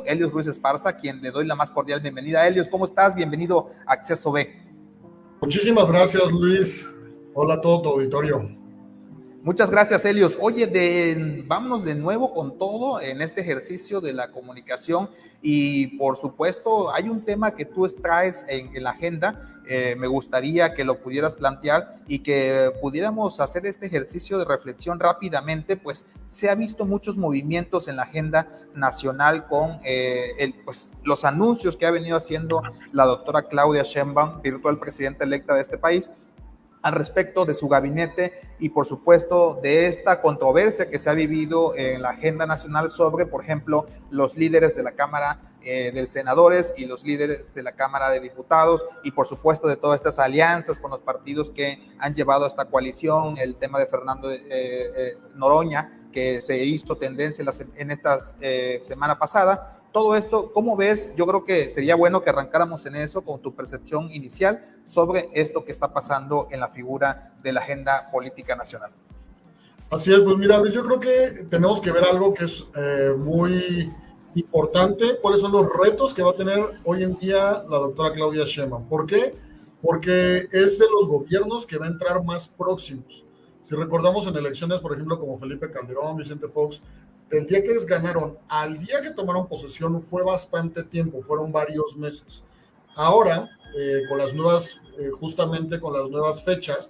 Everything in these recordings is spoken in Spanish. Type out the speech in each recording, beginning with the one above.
Helios Ruiz Esparza, a quien le doy la más cordial bienvenida. Helios, ¿cómo estás? Bienvenido a Acceso B. Muchísimas gracias, Luis. Hola a todo tu auditorio. Muchas gracias, Helios. Oye, vámonos de nuevo con todo en este ejercicio de la comunicación y, por supuesto, hay un tema que tú traes en la agenda. Me gustaría que lo pudieras plantear y que pudiéramos hacer este ejercicio de reflexión rápidamente, pues se ha visto muchos movimientos en la agenda nacional con pues, los anuncios que ha venido haciendo la doctora Claudia Sheinbaum, virtual presidenta electa de este país, al respecto de su gabinete y, por supuesto, de esta controversia que se ha vivido en la agenda nacional sobre, por ejemplo, los líderes de la Cámara de Senadores y los líderes de la Cámara de Diputados y, por supuesto, de todas estas alianzas con los partidos que han llevado a esta coalición, el tema de Fernando Noroña, que se hizo tendencia en esta semana pasada. Todo esto, ¿cómo ves? Yo creo que sería bueno que arrancáramos en eso con tu percepción inicial sobre esto que está pasando en la figura de la agenda política nacional. Así es, pues mira, yo creo que tenemos que ver algo que es muy importante, cuáles son los retos que va a tener hoy en día la doctora Claudia Sheinbaum. ¿Por qué? Porque es de los gobiernos que va a entrar más próximos. Si recordamos en elecciones, por ejemplo, como Felipe Calderón, Vicente Fox, el día que les ganaron al día que tomaron posesión fue bastante tiempo, fueron varios meses. Ahora, con las nuevas, justamente con las nuevas fechas,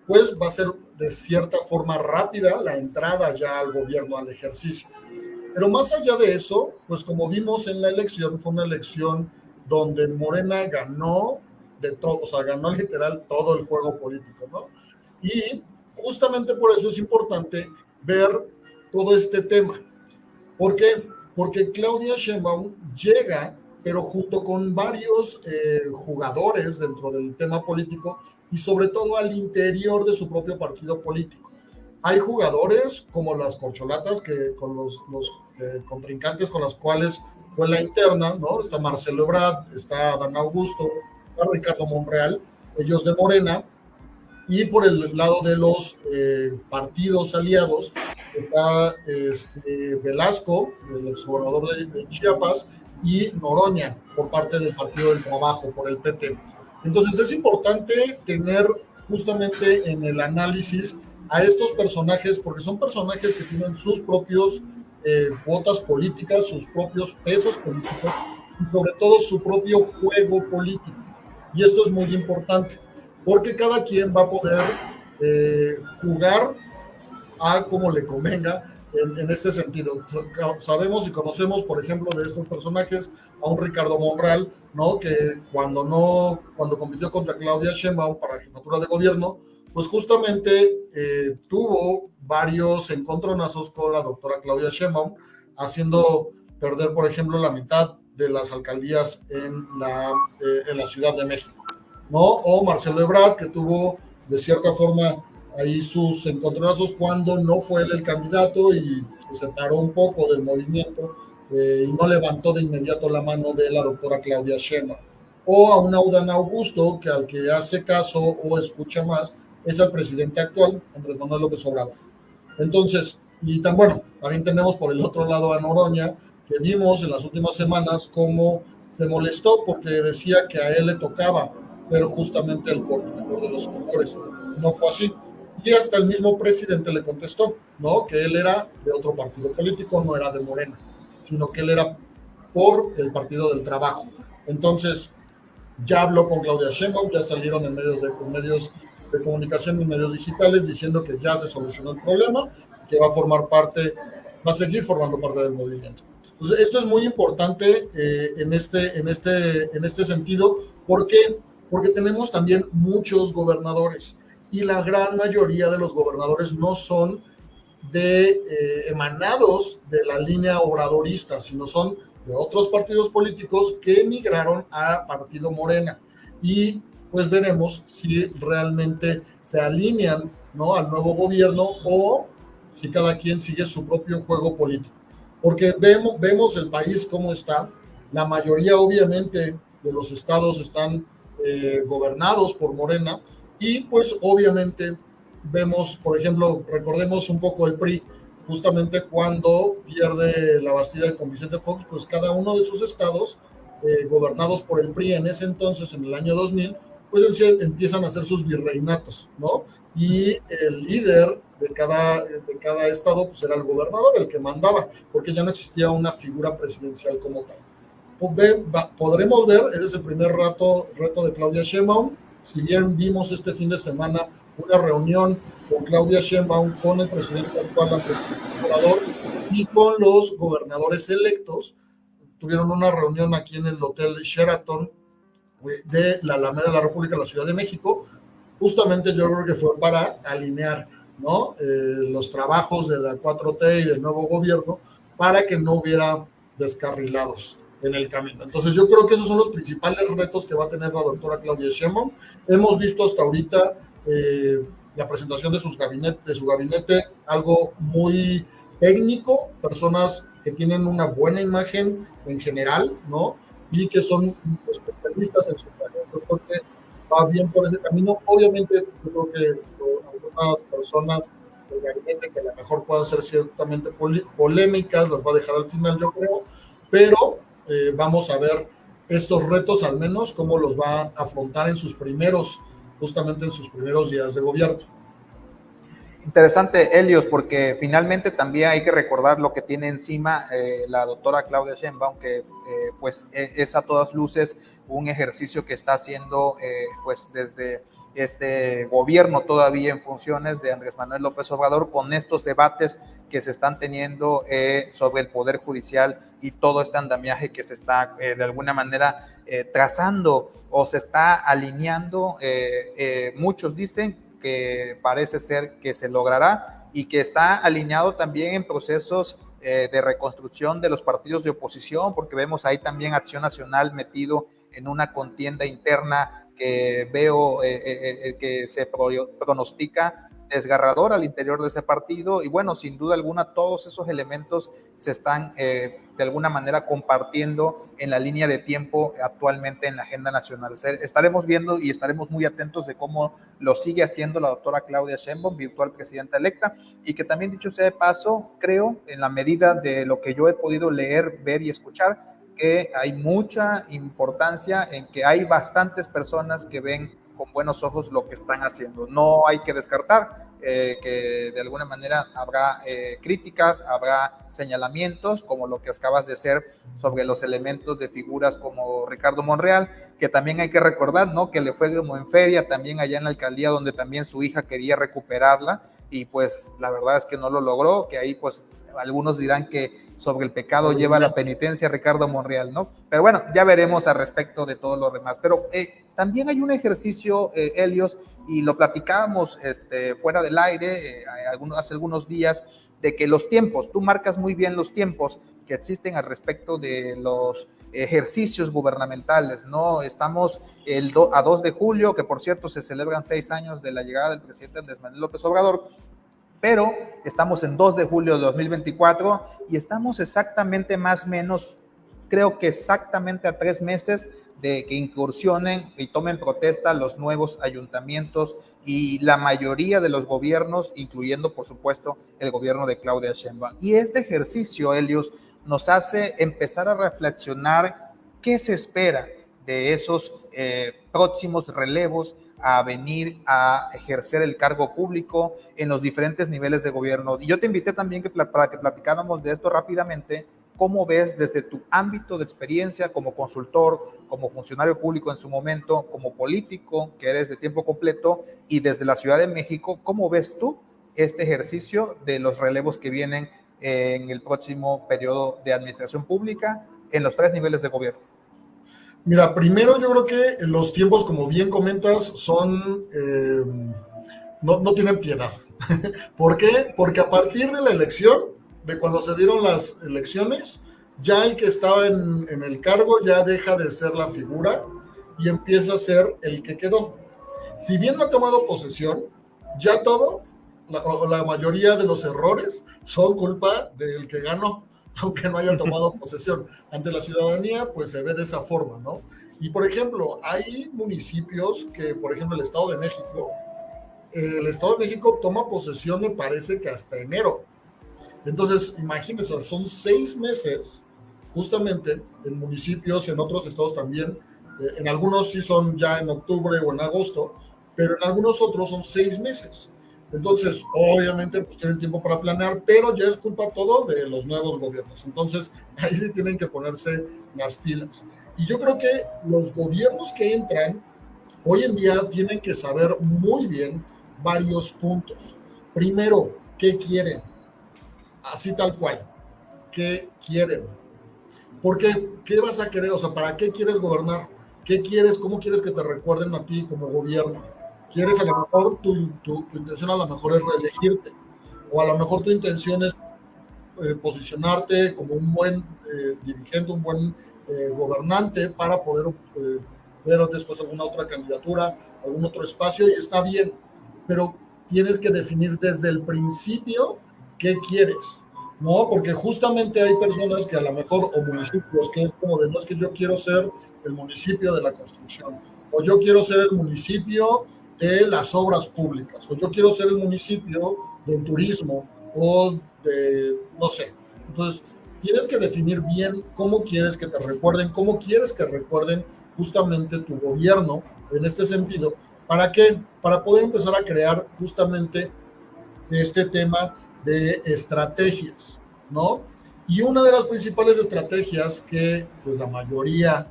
pues va a ser de cierta forma rápida la entrada ya al gobierno, al ejercicio. Pero más allá de eso, pues como vimos en la elección, fue una elección donde Morena ganó de todo, o sea, ganó literal todo el juego político, ¿no? Y justamente por eso es importante ver todo este tema. ¿Por qué? Porque Claudia Sheinbaum llega, pero junto con varios jugadores dentro del tema político y sobre todo al interior de su propio partido político. Hay jugadores como las corcholatas, que con los contrincantes con los cuales fue la interna, ¿no? Está Marcelo Ebrard, está Adán Augusto, está Ricardo Monreal, ellos de Morena. Y por el lado de los partidos aliados está Velasco, el exgobernador de Chiapas, y Noroña por parte del Partido del Trabajo, por el PT. Entonces es importante tener justamente en el análisis a estos personajes, porque son personajes que tienen sus propios cuotas políticas, sus propios pesos políticos y sobre todo su propio juego político. Y esto es muy importante, porque cada quien va a poder jugar a como le convenga en este sentido. Sabemos y conocemos, por ejemplo, de estos personajes a un Ricardo Monreal, ¿no? Que cuando compitió contra Claudia Sheinbaum para la jefatura de gobierno, pues justamente tuvo varios encontronazos con la doctora Claudia Sheinbaum, haciendo perder, por ejemplo, la mitad de las alcaldías en la Ciudad de México, ¿no? O Marcelo Ebrard, que tuvo de cierta forma ahí sus encontronazos cuando no fue él el candidato y se separó un poco del movimiento y no levantó de inmediato la mano de la doctora Claudia Sheinbaum. O a un Adán Augusto, que al que hace caso o escucha más es al presidente actual, Andrés Manuel López Obrador. Entonces, y también tenemos por el otro lado a Noroña, que vimos en las últimas semanas cómo se molestó porque decía que a él le tocaba ser justamente el coordinador de los senadores. No fue así. Y hasta el mismo presidente le contestó, ¿no? Que él era de otro partido político, no era de Morena, sino que él era por el Partido del Trabajo. Entonces, ya habló con Claudia Sheinbaum, ya salieron en medios de comunicación y medios digitales diciendo que ya se solucionó el problema, que va a seguir formando parte del movimiento. Entonces, esto es muy importante en este sentido. ¿Por qué? Porque tenemos también muchos gobernadores y la gran mayoría de los gobernadores no son emanados de la línea obradorista, sino son de otros partidos políticos que emigraron a Partido Morena. Y pues veremos si realmente se alinean, ¿no?, al nuevo gobierno o si cada quien sigue su propio juego político. Porque vemos el país cómo está. La mayoría, obviamente, de los estados están gobernados por Morena. Y pues obviamente vemos, por ejemplo, recordemos un poco el PRI, justamente cuando pierde la Bastida con Vicente Fox, pues cada uno de sus estados, gobernados por el PRI en ese entonces, en el año 2000, pues empiezan a hacer sus virreinatos, ¿no? Y el líder de cada estado, pues era el gobernador, el que mandaba, porque ya no existía una figura presidencial como tal. Podremos ver, ese es el primer reto de Claudia Sheinbaum. Si bien vimos este fin de semana una reunión con Claudia Sheinbaum, con el presidente actual, Andrés Manuel López Obrador, y con los gobernadores electos, tuvieron una reunión aquí en el Hotel Sheraton de la Alameda de la República, la Ciudad de México. Justamente yo creo que fue para alinear, ¿no? Los trabajos de la 4T y del nuevo gobierno para que no hubiera descarrilados en el camino. Entonces yo creo que esos son los principales retos que va a tener la doctora Claudia Sheinbaum. Hemos visto hasta ahorita la presentación de su gabinete, algo muy técnico, personas que tienen una buena imagen en general, ¿no? Y que son especialistas en sus áreas. Yo creo que va bien por ese camino. Obviamente, yo creo que algunas personas del gabinete que a lo mejor puedan ser ciertamente polémicas, las va a dejar al final, yo creo, pero vamos a ver estos retos, al menos, cómo los va a afrontar justamente en sus primeros días de gobierno. Interesante, Helios, porque finalmente también hay que recordar lo que tiene encima la doctora Claudia Sheinbaum, que pues es a todas luces un ejercicio que está haciendo pues desde este gobierno todavía en funciones de Andrés Manuel López Obrador, con estos debates que se están teniendo sobre el Poder Judicial y todo este andamiaje que se está de alguna manera trazando o se está alineando. Muchos dicen que parece ser que se logrará y que está alineado también en procesos de reconstrucción de los partidos de oposición, porque vemos ahí también Acción Nacional metido en una contienda interna que veo que se pronostica desgarrador al interior de ese partido. Y bueno, sin duda alguna, todos esos elementos se están de alguna manera compartiendo en la línea de tiempo actualmente en la agenda nacional. Estaremos viendo y estaremos muy atentos de cómo lo sigue haciendo la doctora Claudia Sheinbaum, virtual presidenta electa, y que también, dicho sea de paso, creo, en la medida de lo que yo he podido leer, ver y escuchar, que hay mucha importancia en que hay bastantes personas que ven con buenos ojos lo que están haciendo. No hay que descartar que de alguna manera habrá críticas, habrá señalamientos, como lo que acabas de hacer sobre los elementos de figuras como Ricardo Monreal, que también hay que recordar, ¿no? Que le fue como en feria también allá en la alcaldía, donde también su hija quería recuperarla, y pues la verdad es que no lo logró, que ahí pues algunos dirán que sobre el pecado lleva la penitencia Ricardo Monreal, ¿no? Pero bueno, ya veremos al respecto de todo lo demás. Pero también hay un ejercicio, Helios, y lo platicábamos fuera del aire hace algunos días, de que los tiempos, tú marcas muy bien los tiempos que existen al respecto de los ejercicios gubernamentales, ¿no? Estamos a 2 de julio, que por cierto se celebran 6 años de la llegada del presidente Andrés Manuel López Obrador, pero estamos en 2 de julio de 2024 y estamos exactamente más o menos, creo que exactamente a 3 meses de que incursionen y tomen protesta los nuevos ayuntamientos y la mayoría de los gobiernos, incluyendo por supuesto el gobierno de Claudia Sheinbaum. Y este ejercicio, Helios, nos hace empezar a reflexionar qué se espera de esos próximos relevos a venir a ejercer el cargo público en los diferentes niveles de gobierno. Y yo te invité también para que platicáramos de esto rápidamente. ¿Cómo ves desde tu ámbito de experiencia como consultor, como funcionario público en su momento, como político, que eres de tiempo completo, y desde la Ciudad de México, cómo ves tú este ejercicio de los relevos que vienen en el próximo periodo de administración pública en los 3 niveles de gobierno? Mira, primero yo creo que los tiempos, como bien comentas, son no tienen piedad. ¿Por qué? Porque a partir de la elección, de cuando se dieron las elecciones, ya el que estaba en el cargo ya deja de ser la figura y empieza a ser el que quedó. Si bien no ha tomado posesión, ya todo, la mayoría de los errores son culpa del que ganó, aunque no haya tomado posesión. Ante la ciudadanía, pues se ve de esa forma, ¿no? Y, por ejemplo, hay municipios que, por ejemplo, el Estado de México toma posesión, me parece que hasta enero. Entonces, imagínense, son 6 meses, justamente en municipios, en otros estados también, en algunos sí son ya en octubre o en agosto, pero en algunos otros son 6 meses. Entonces, obviamente, pues tienen tiempo para planear, pero ya es culpa todo de los nuevos gobiernos. Entonces, ahí sí tienen que ponerse las pilas. Y yo creo que los gobiernos que entran hoy en día tienen que saber muy bien varios puntos. Primero, ¿qué quieren? Así tal cual. ¿Qué quieren? Porque, ¿qué vas a querer? O sea, ¿para qué quieres gobernar? ¿Qué quieres? ¿Cómo quieres que te recuerden a ti como gobierno? ¿Quieres a lo mejor tu intención a lo mejor es reelegirte? O a lo mejor tu intención es posicionarte como un buen dirigente, un buen gobernante para poder ver después alguna otra candidatura, algún otro espacio y está bien, pero tienes que definir desde el principio qué quieres, ¿no? Porque justamente hay personas que a lo mejor, o municipios, que es como de, no es que yo quiero ser el municipio de la construcción, o yo quiero ser el municipio de las obras públicas, o yo quiero ser el municipio del turismo, o de, no sé. Entonces, tienes que definir bien cómo quieres que te recuerden, cómo quieres que recuerden justamente tu gobierno en este sentido. ¿Para qué? Para poder empezar a crear justamente este tema de estrategias, ¿no? Y una de las principales estrategias que pues, la mayoría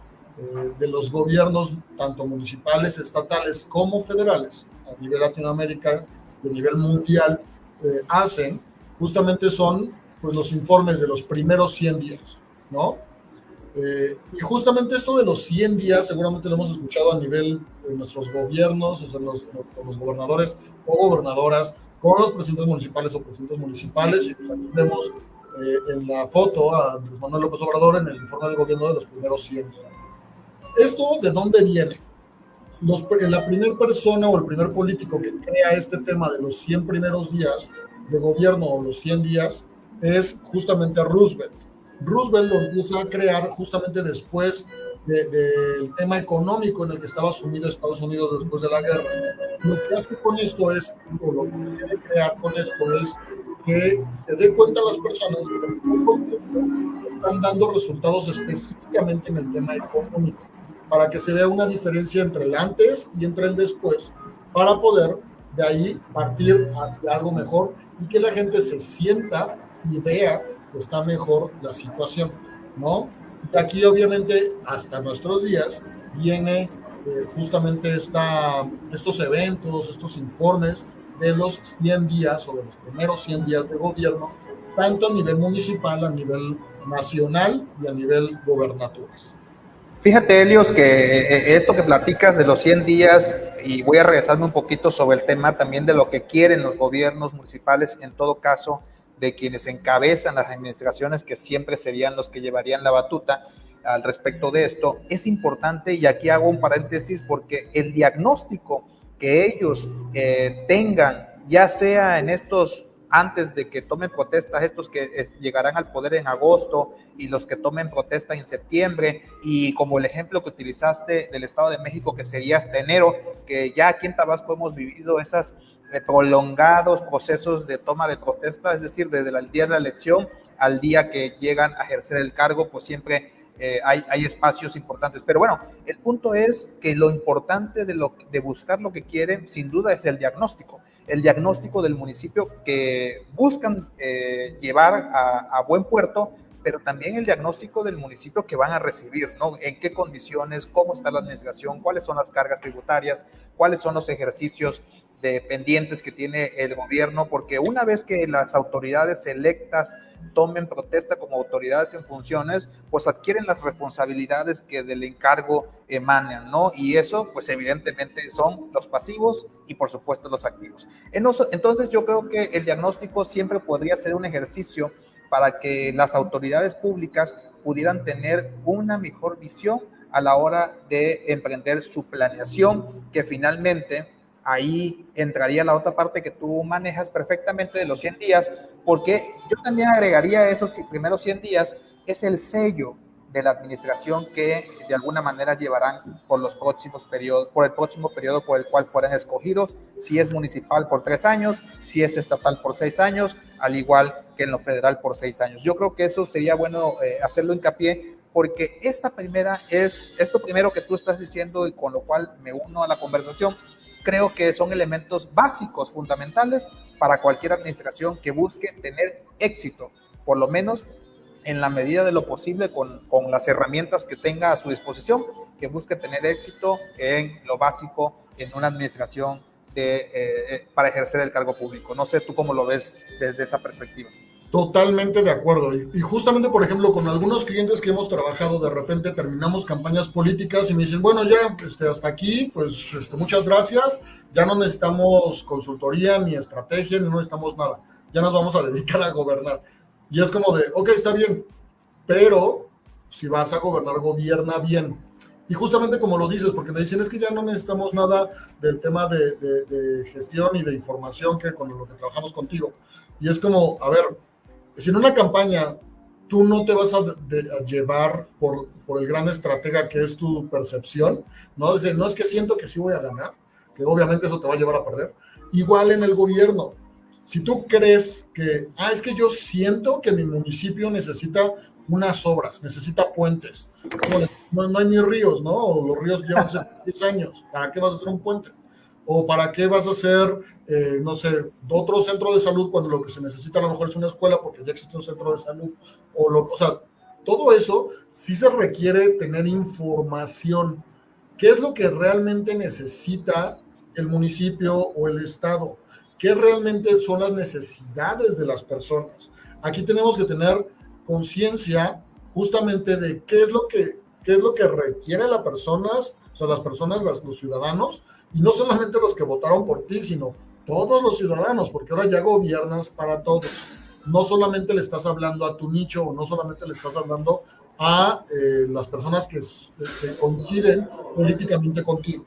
de los gobiernos, tanto municipales, estatales como federales, a nivel Latinoamérica y a nivel mundial, hacen, justamente son pues, los informes de los primeros 100 días, ¿no? Y justamente esto de los 100 días, seguramente lo hemos escuchado a nivel de nuestros gobiernos, o sea, los gobernadores o gobernadoras, con los presidentes municipales o presidentes municipales, y pues aquí vemos en la foto a Andrés Manuel López Obrador en el informe de gobierno de los primeros 100 días. ¿Esto de dónde viene? La primera persona o el primer político que crea este tema de los 100 primeros días de gobierno o los 100 días es justamente Roosevelt. Roosevelt lo empieza a crear justamente después del tema económico en el que estaba sumido Estados Unidos después de la guerra. Lo que hace con esto es, o lo que quiere crear con esto es que se dé cuenta las personas que se están dando resultados específicamente en el tema económico, para que se vea una diferencia entre el antes y entre el después, para poder de ahí partir hacia algo mejor y que la gente se sienta y vea que está mejor la situación, ¿no? Y aquí obviamente hasta nuestros días viene justamente estos eventos, estos informes de los 100 días o de los primeros 100 días de gobierno, tanto a nivel municipal, a nivel nacional y a nivel gobernaturas. Fíjate, Helios, que esto que platicas de los 100 días, y voy a regresarme un poquito sobre el tema también de lo que quieren los gobiernos municipales, en todo caso, de quienes encabezan las administraciones, que siempre serían los que llevarían la batuta al respecto de esto, es importante, y aquí hago un paréntesis, porque el diagnóstico que ellos tengan, ya sea en estos antes de que tomen protestas, estos que llegarán al poder en agosto y los que tomen protesta en septiembre, y como el ejemplo que utilizaste del Estado de México, que sería hasta enero, que ya aquí en Tabasco hemos vivido esas prolongados procesos de toma de protesta, es decir, desde el día de la elección al día que llegan a ejercer el cargo, pues siempre hay espacios importantes. Pero bueno, el punto es que lo importante de buscar lo que quieren, sin duda, es el diagnóstico del municipio que buscan llevar a buen puerto, pero también el diagnóstico del municipio que van a recibir, ¿no? En qué condiciones, cómo está la administración, cuáles son las cargas tributarias, cuáles son los ejercicios pendientes que tiene el gobierno, porque una vez que las autoridades electas tomen protesta como autoridades en funciones, pues adquieren las responsabilidades que del encargo emanan, ¿no? Y eso, pues evidentemente son los pasivos y por supuesto los activos. Entonces yo creo que el diagnóstico siempre podría ser un ejercicio para que las autoridades públicas pudieran tener una mejor visión a la hora de emprender su planeación, que finalmente ahí entraría la otra parte que tú manejas perfectamente de los 100 días, porque yo también agregaría esos primeros 100 días, es el sello de la administración que de alguna manera llevarán por los próximos periodos, por el próximo periodo por el cual fueran escogidos, si es municipal por 3 años, si es estatal por 6 años, al igual que en lo federal por 6 años. Yo creo que eso sería bueno hacerlo hincapié, porque esto primero que tú estás diciendo y con lo cual me uno a la conversación, creo que son elementos básicos, fundamentales para cualquier administración que busque tener éxito, por lo menos en la medida de lo posible con las herramientas que tenga a su disposición, que busque tener éxito en lo básico en una administración para ejercer el cargo público. No sé tú cómo lo ves desde esa perspectiva. Totalmente de acuerdo. Y justamente, por ejemplo, con algunos clientes que hemos trabajado, de repente terminamos campañas políticas y me dicen, bueno, ya hasta aquí, pues muchas gracias, ya no necesitamos consultoría, ni estrategia, ni no necesitamos nada, ya nos vamos a dedicar a gobernar. Y es como de, ok, está bien, pero si vas a gobernar, gobierna bien. Y justamente como lo dices, porque me dicen, es que ya no necesitamos nada del tema de gestión y de información que con lo que trabajamos contigo. Y es como, a ver, si en una campaña tú no te vas a llevar por el gran estratega que es tu percepción, ¿no? No es que siento que sí voy a ganar, que obviamente eso te va a llevar a perder. Igual en el gobierno, si tú crees que, es que yo siento que mi municipio necesita unas obras, necesita puentes, no hay ni ríos, ¿no? O los ríos llevan 10 años, ¿para qué vas a hacer un puente? ¿O para qué vas a hacer, no sé, otro centro de salud cuando lo que se necesita a lo mejor es una escuela porque ya existe un centro de salud? O sea, todo eso sí se requiere tener información. ¿Qué es lo que realmente necesita el municipio o el estado? ¿Qué realmente son las necesidades de las personas? Aquí tenemos que tener conciencia justamente de qué es lo que requiere las personas, o sea, las personas, los ciudadanos, y no solamente los que votaron por ti, sino todos los ciudadanos, porque ahora ya gobiernas para todos. No solamente le estás hablando a tu nicho, o no solamente le estás hablando a las personas que coinciden políticamente contigo.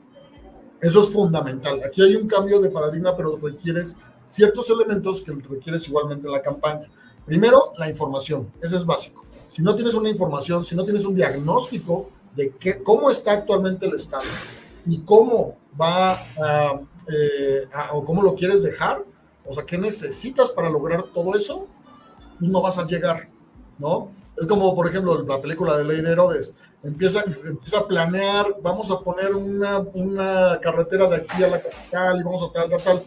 Eso es fundamental. Aquí hay un cambio de paradigma, pero requieres ciertos elementos que requieres igualmente en la campaña. Primero, la información. Eso es básico. Si no tienes una información, si no tienes un diagnóstico de cómo está actualmente el Estado y cómo va o cómo lo quieres dejar, o sea, qué necesitas para lograr todo eso, no vas a llegar, ¿no? Es como, por ejemplo, la película de Ley de Herodes. Empieza a planear, vamos a poner una carretera de aquí a la capital y vamos a tal,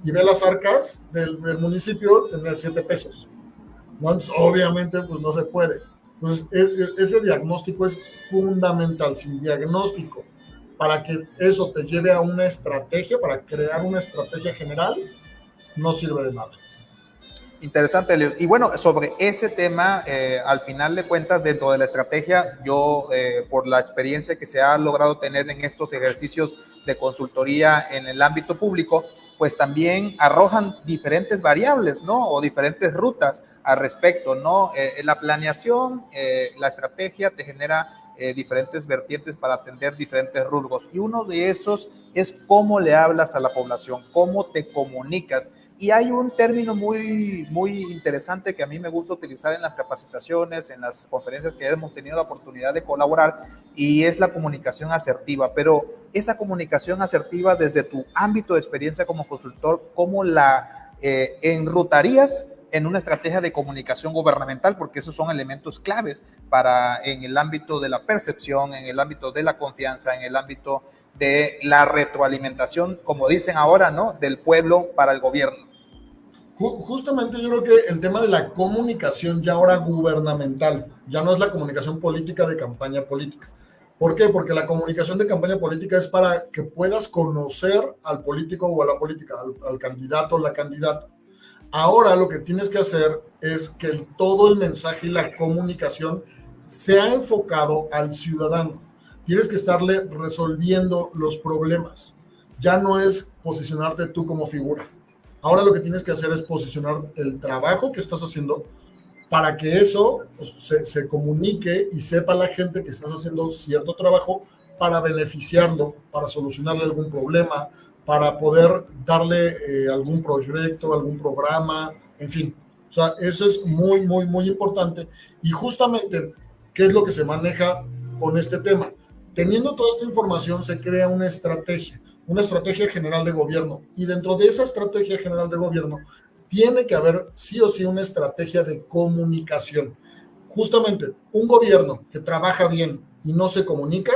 y ve las arcas del municipio, tener 7 pesos. ¿No? Entonces, obviamente, pues no se puede. Entonces, ese diagnóstico es fundamental. Sin diagnóstico, para que eso te lleve a una estrategia, para crear una estrategia general, no sirve de nada. Interesante, Leo. Y bueno, sobre ese tema, al final de cuentas, dentro de la estrategia, yo, por la experiencia que se ha logrado tener en estos ejercicios de consultoría en el ámbito público, pues también arrojan diferentes variables, ¿no? O diferentes rutas al respecto, ¿no? La planeación, la estrategia te genera diferentes vertientes para atender diferentes rubros. Y uno de esos es cómo le hablas a la población, cómo te comunicas. Y hay un término muy, muy interesante que a mí me gusta utilizar en las capacitaciones, en las conferencias que hemos tenido la oportunidad de colaborar, y es la comunicación asertiva. Pero esa comunicación asertiva, desde tu ámbito de experiencia como consultor, ¿cómo la enrutarías en una estrategia de comunicación gubernamental? Porque esos son elementos claves en el ámbito de la percepción, en el ámbito de la confianza, en el ámbito de la retroalimentación, como dicen ahora, ¿no? Del pueblo para el gobierno. Justamente yo creo que el tema de la comunicación ya ahora gubernamental, ya no es la comunicación política de campaña política. ¿Por qué? Porque la comunicación de campaña política es para que puedas conocer al político o a la política, al candidato o la candidata. Ahora lo que tienes que hacer es que todo el mensaje y la comunicación sea enfocado al ciudadano. Tienes que estarle resolviendo los problemas. Ya no es posicionarte tú como figura. Ahora lo que tienes que hacer es posicionar el trabajo que estás haciendo para que eso se comunique y sepa la gente que estás haciendo cierto trabajo para beneficiarlo, para solucionarle algún problema, para poder darle algún proyecto, algún programa, en fin. O sea, eso es muy, muy, muy importante. Y justamente, ¿qué es lo que se maneja con este tema? Teniendo toda esta información, se crea una estrategia general de gobierno. Y dentro de esa estrategia general de gobierno tiene que haber sí o sí una estrategia de comunicación. Justamente, un gobierno que trabaja bien y no se comunica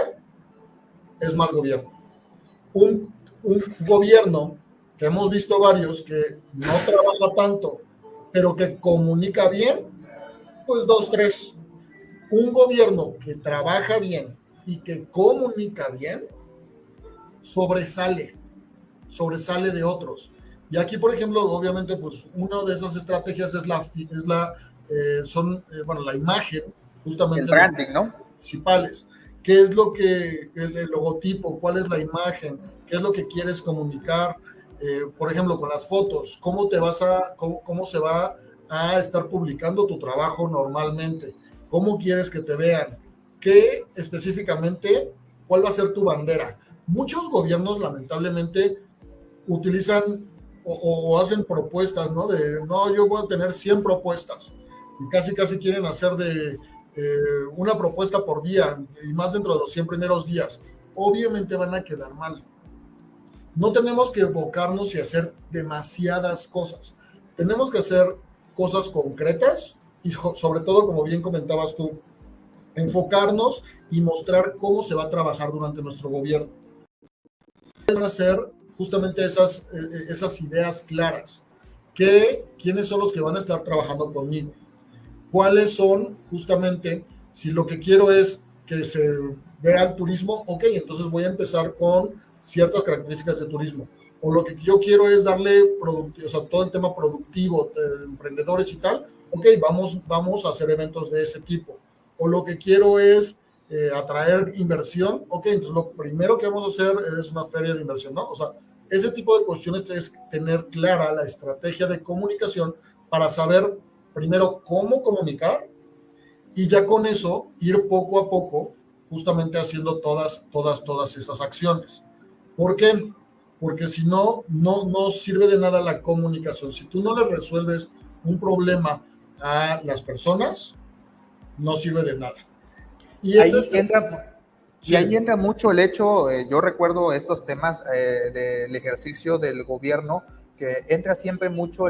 es mal gobierno. Un gobierno que hemos visto varios que no trabaja tanto, pero que comunica bien, pues 2, 3. Un gobierno que trabaja bien y que comunica bien, sobresale de otros. Y aquí, por ejemplo, obviamente, pues una de esas estrategias es la imagen, justamente el branding, ¿no? Principales. ¿Qué es lo que, el logotipo, cuál es la imagen, qué es lo que quieres comunicar? Por ejemplo, con las fotos, ¿cómo se va a estar publicando tu trabajo normalmente? ¿Cómo quieres que te vean? ¿Qué específicamente, cuál va a ser tu bandera? Muchos gobiernos, lamentablemente, utilizan o hacen propuestas, ¿no? No, yo voy a tener 100 propuestas. Y casi quieren hacer de una propuesta por día, y más dentro de los 100 primeros días. Obviamente van a quedar mal. No tenemos que enfocarnos y hacer demasiadas cosas. Tenemos que hacer cosas concretas y sobre todo, como bien comentabas tú, enfocarnos y mostrar cómo se va a trabajar durante nuestro gobierno. Van a ser justamente esas ideas claras. ¿Quiénes son los que van a estar trabajando conmigo? ¿Cuáles son justamente, si lo que quiero es que se vea el turismo, ok, entonces voy a empezar con ciertas características de turismo. O lo que yo quiero es darle, todo el tema productivo, emprendedores y tal, ok, vamos a hacer eventos de ese tipo. O lo que quiero es atraer inversión, ok, entonces lo primero que vamos a hacer es una feria de inversión, ¿no? O sea, ese tipo de cuestiones es tener clara la estrategia de comunicación para saber primero cómo comunicar y ya con eso ir poco a poco justamente haciendo todas esas acciones. ¿Por qué? Porque si no sirve de nada la comunicación. Si tú no le resuelves un problema a las personas, no sirve de nada. Y ahí entra mucho el hecho, yo recuerdo estos temas del ejercicio del gobierno, que entra siempre mucho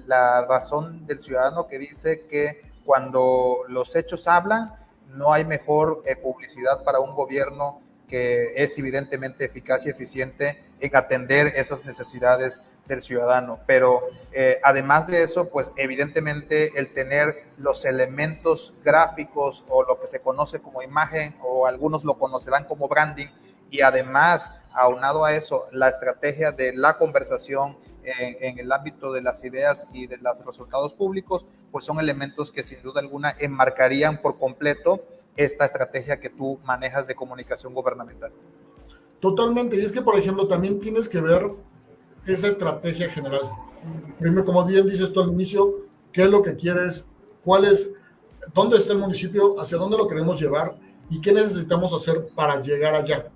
la razón del ciudadano que dice que cuando los hechos hablan, no hay mejor publicidad para un gobierno que es evidentemente eficaz y eficiente en atender esas necesidades del ciudadano. Pero además de eso, pues evidentemente el tener los elementos gráficos o lo que se conoce como imagen, o algunos lo conocerán como branding, y además, aunado a eso, la estrategia de la conversación en el ámbito de las ideas y de los resultados públicos, pues son elementos que sin duda alguna enmarcarían por completo esta estrategia que tú manejas de comunicación gubernamental. Totalmente, y es que, por ejemplo, también tienes que ver esa estrategia general. Primero, como bien dices tú al inicio, ¿qué es lo que quieres? ¿Dónde está el municipio? ¿Hacia dónde lo queremos llevar? ¿Y qué necesitamos hacer para llegar allá?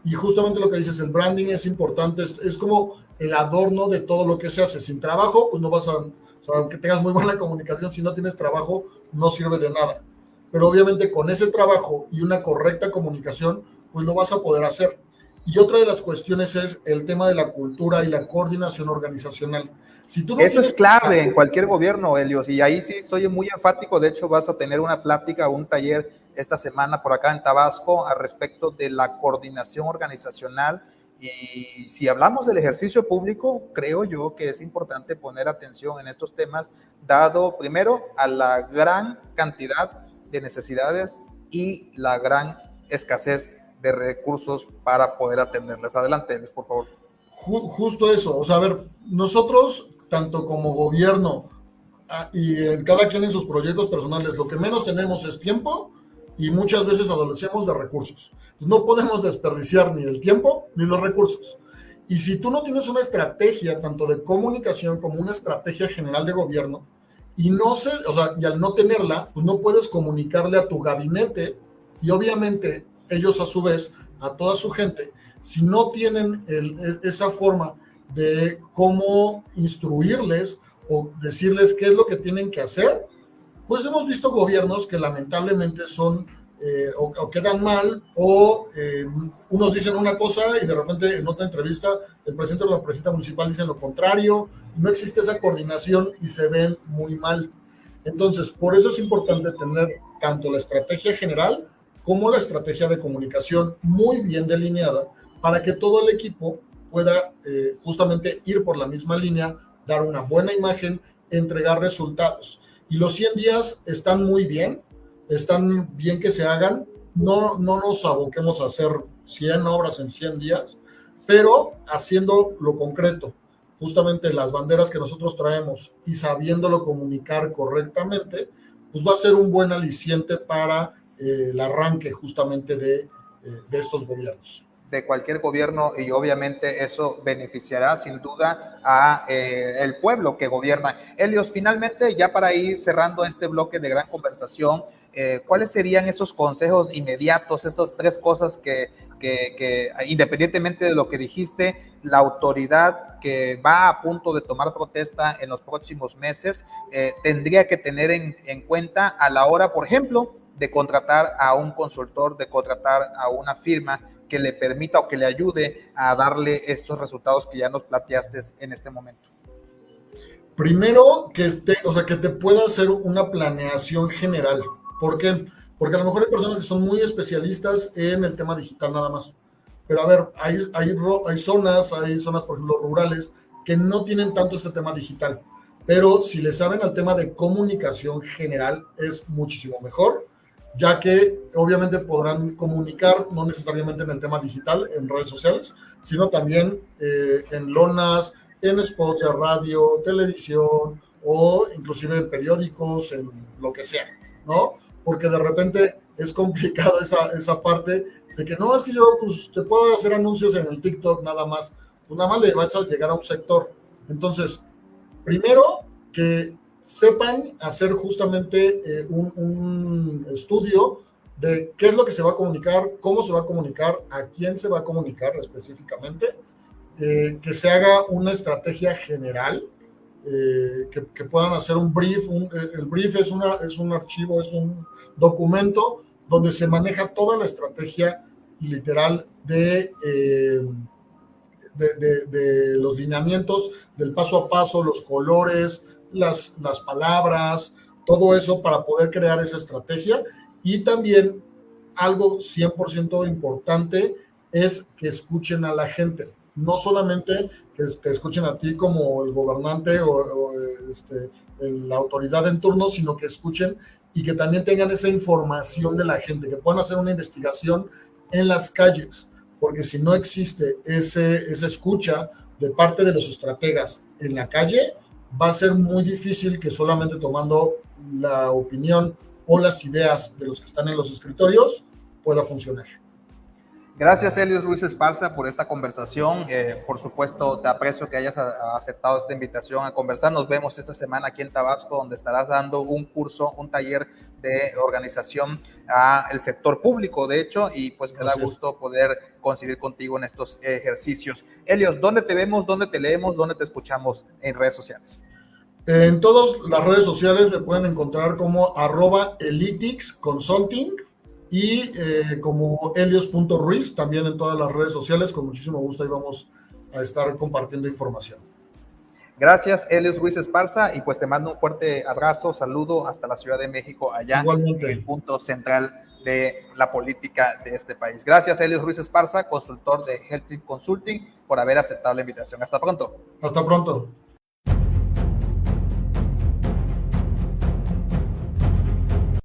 Y justamente lo que dices, el branding es importante, es como el adorno de todo lo que se hace. Sin trabajo, pues no vas a, o sea, aunque tengas muy buena comunicación, si no tienes trabajo, no sirve de nada. Pero obviamente con ese trabajo y una correcta comunicación, pues lo vas a poder hacer. Y otra de las cuestiones es el tema de la cultura y la coordinación organizacional. Si tú no Eso es clave en cualquier gobierno, Helios, y ahí sí soy muy enfático. De hecho, vas a tener una plática o un taller esta semana por acá en Tabasco al respecto de la coordinación organizacional. Y si hablamos del ejercicio público, creo yo que es importante poner atención en estos temas, dado primero a la gran cantidad de necesidades y la gran escasez de recursos para poder atenderlas. Adelante, Luis, por favor. Justo eso, o sea, a ver, nosotros, tanto como gobierno y cada quien en sus proyectos personales, lo que menos tenemos es tiempo y muchas veces adolecemos de recursos. Entonces, no podemos desperdiciar ni el tiempo ni los recursos. Y si tú no tienes una estrategia, tanto de comunicación como una estrategia general de gobierno, y al no tenerla, pues no puedes comunicarle a tu gabinete y obviamente ellos a su vez a toda su gente, si no tienen esa forma de cómo instruirles o decirles qué es lo que tienen que hacer, pues hemos visto gobiernos que lamentablemente son o quedan mal, o unos dicen una cosa y de repente en otra entrevista el presidente o la presidenta municipal dicen lo contrario, no existe esa coordinación y se ven muy mal. Entonces, por eso es importante tener tanto la estrategia general como la estrategia de comunicación muy bien delineada para que todo el equipo pueda justamente ir por la misma línea, dar una buena imagen, entregar resultados. Y los 100 días están muy bien, están bien que se hagan, no nos aboquemos a hacer 100 obras en 100 días, pero haciendo lo concreto, justamente las banderas que nosotros traemos y sabiéndolo comunicar correctamente, pues va a ser un buen aliciente para el arranque justamente de estos gobiernos. De cualquier gobierno, y obviamente eso beneficiará sin duda a el pueblo que gobierna. Helios, finalmente, ya para ir cerrando este bloque de gran conversación, ¿cuáles serían esos consejos inmediatos, esas 3 cosas que independientemente de lo que dijiste, la autoridad que va a punto de tomar protesta en los próximos meses tendría que tener en cuenta a la hora, por ejemplo, de contratar a un consultor, de contratar a una firma que le permita o que le ayude a darle estos resultados que ya nos planteaste en este momento? Primero, que te pueda hacer una planeación general. ¿Por qué? Porque a lo mejor hay personas que son muy especialistas en el tema digital nada más. Pero a ver, hay zonas, por ejemplo, rurales, que no tienen tanto este tema digital. Pero si le saben al tema de comunicación general, es muchísimo mejor, ya que obviamente podrán comunicar, no necesariamente en el tema digital, en redes sociales, sino también en lonas, en spots de radio, televisión, o inclusive en periódicos, en lo que sea, ¿no? Porque de repente es complicado esa parte de que no, es que yo pues, te puedo hacer anuncios en el TikTok nada más, pues nada más le vas a llegar a un sector. Entonces, primero que sepan hacer justamente un estudio de qué es lo que se va a comunicar, cómo se va a comunicar, a quién se va a comunicar específicamente, que se haga una estrategia general, que puedan hacer un brief. El brief es un archivo, es un documento donde se maneja toda la estrategia literal de los lineamientos, del paso a paso, los colores, las palabras, todo eso para poder crear esa estrategia. Y también algo 100% importante es que escuchen a la gente, no solamente que te escuchen a ti como el gobernante o la autoridad en turno, sino que escuchen y que también tengan esa información de la gente, que puedan hacer una investigación en las calles, porque si no existe esa escucha de parte de los estrategas en la calle, va a ser muy difícil que solamente tomando la opinión o las ideas de los que están en los escritorios pueda funcionar. Gracias, Helios Ruiz Esparza, por esta conversación. Por supuesto, te aprecio que hayas aceptado esta invitación a conversar. Nos vemos esta semana aquí en Tabasco, donde estarás dando un curso, un taller de organización al sector público, de hecho, y pues me da gusto poder coincidir contigo en estos ejercicios. Helios, ¿dónde te vemos, dónde te leemos, dónde te escuchamos en redes sociales? En todas las redes sociales me pueden encontrar como @elitix consulting y como helios.ruiz, también en todas las redes sociales. Con muchísimo gusto ahí vamos a estar compartiendo información. Gracias, Helios Ruiz Esparza, y pues te mando un fuerte abrazo, saludo hasta la Ciudad de México, allá igualmente, en el punto central de la política de este país. Gracias, Helios Ruiz Esparza, consultor de Helsinki Consulting, por haber aceptado la invitación. Hasta pronto. Hasta pronto.